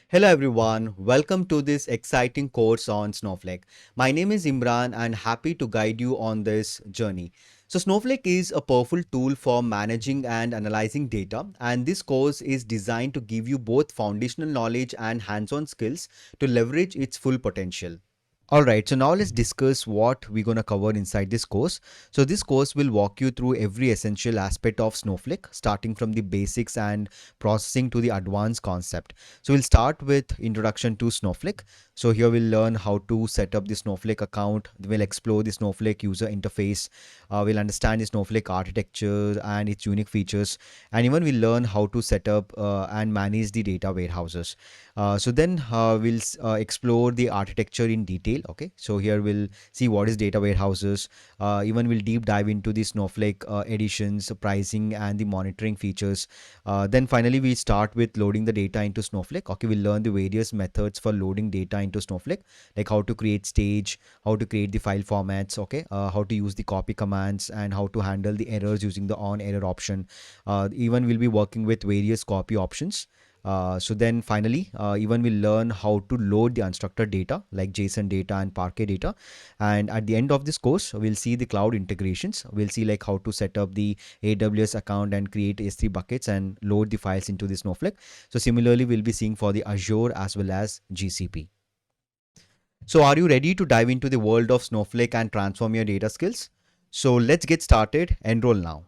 Hello everyone, welcome to this exciting course on Snowflake. My name is Imran and happy to guide you on this journey. So Snowflake is a powerful tool for managing and analyzing data, and this course is designed to give you both foundational knowledge and hands-on skills to leverage its full potential. Alright, so now let's discuss what we're going to cover inside this course. So this course will walk you through every essential aspect of Snowflake, starting from the basics and processing to the advanced concept. So we'll start with introduction to Snowflake. So here we'll learn how to set up the Snowflake account. We'll explore the Snowflake user interface. We'll understand the Snowflake architecture and its unique features. And even we'll learn how to set up and manage the data warehouses. We'll explore the architecture in detail. Okay, so here we'll see what is data warehouses. Even we'll deep dive into the Snowflake editions, pricing, and the monitoring features. Then finally we start with loading the data into Snowflake. Okay, we'll learn the various methods for loading data into Snowflake, like how to create stage, how to create the file formats. Okay, how to use the copy commands, and how to handle the errors using the on error option. Even we'll be working with various copy options. Even we'll learn how to load the unstructured data like JSON data and Parquet data. And at the end of this course, we'll see the cloud integrations. We'll see like how to set up the AWS account and create S3 buckets and load the files into the Snowflake. So similarly, we'll be seeing for the Azure as well as GCP. So are you ready to dive into the world of Snowflake and transform your data skills? So let's get started. Enroll now.